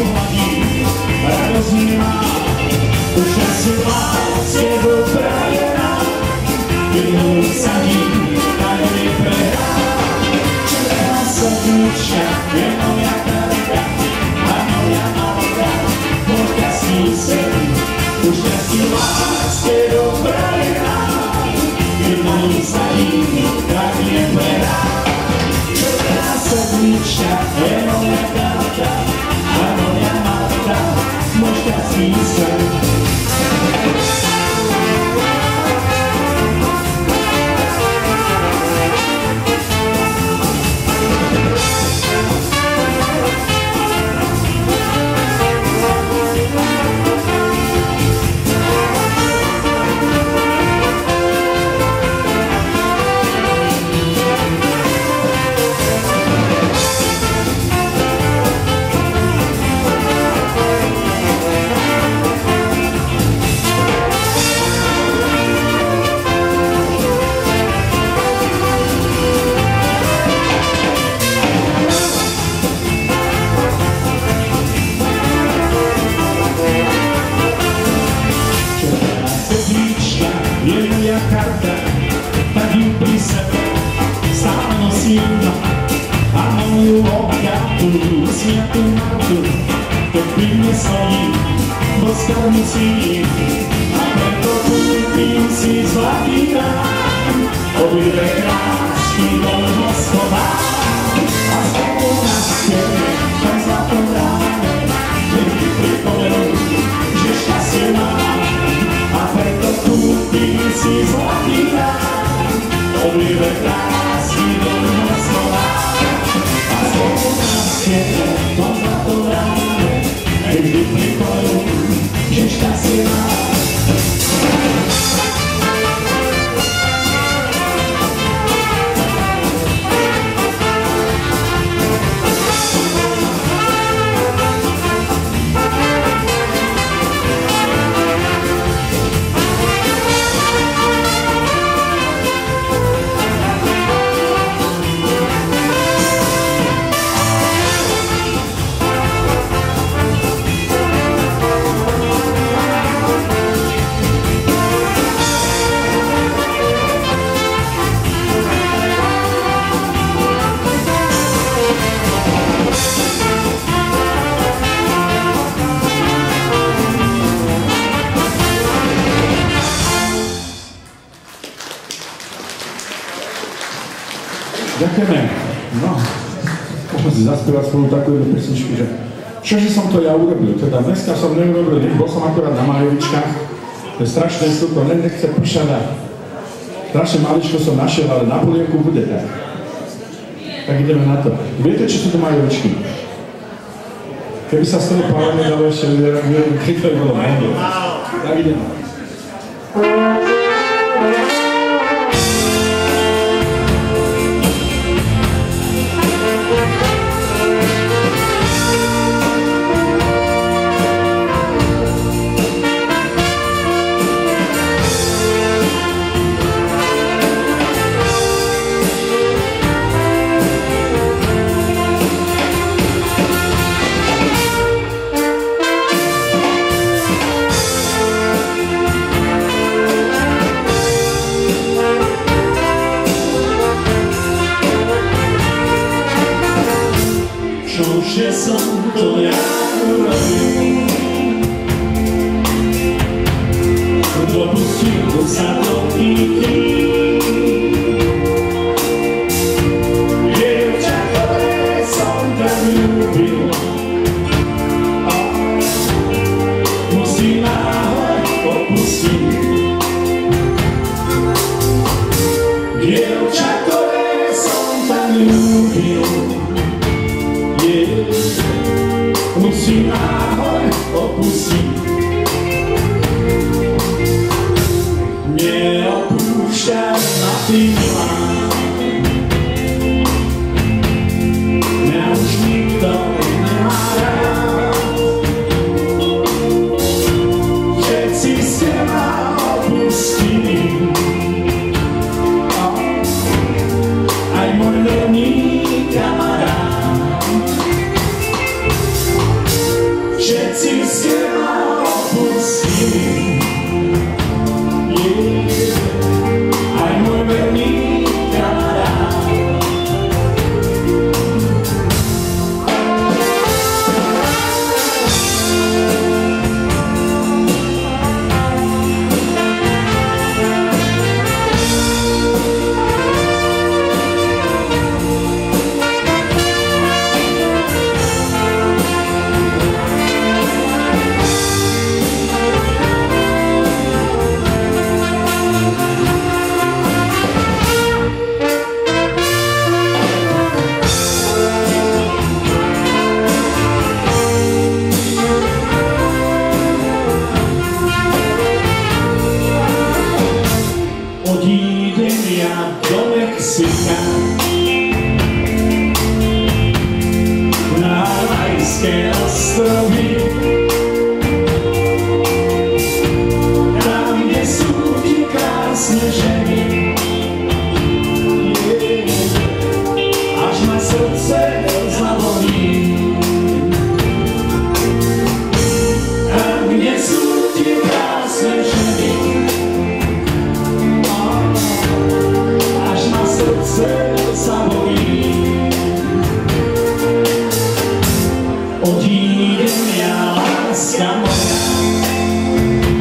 hladí, radosť nemá, už asi láskou prajená, jednou sadí, tak neprehrá. Červená srdúčka je moja karta a moja malka, môj krásný sen, už asi láskou prajená, jednou sadí, tak neprehrá. Červená srdúčka je moja karta a moja malka, môj krásny sen. Je moja karta, tak ju pri sebe stále nosím a moju obťatú sviatú Martu, to pri mne stojí, boskal musím a preto kúpim si zlatý rám, obidve krásky do Moskova a spolu na stene, tam zlatom ráne, nech mi pripomenú, že šťastie mám. A preto kúpim si zlatý rám, obidve krásky do Moskova a spolu na stene, tom zlatom ráne, nech mi pripomenú, že šťastie mám. Ďakujeme. No, môžeme si zaspievať spolu takú jednu pesničku, že čože som to ja urobil, teda dneska som neurobil nič, bol som akorát na Majovičkách, to je strašné súko, nechce píšať a strašne maličko som našiel, ale na polievku bude tak. Tak ideme na to. Viete, či sú to Majovičky? Keby sa z toho pár nedalo ešte, keď to je bolo málo. Tak ideme. Čože som to ja urobil, dopustil sa do kýky, dievča, ktoré som tak ľúbil, musím náhoj opustiť. Dievča, ktoré som tak ľúbil, musím náhoj opustiť. Neopúšťaj ma ty milá, mňa už nikto nemá rád. Všetci ste ma opustili, aj môj nový kamarát. prídem ja, láska moja.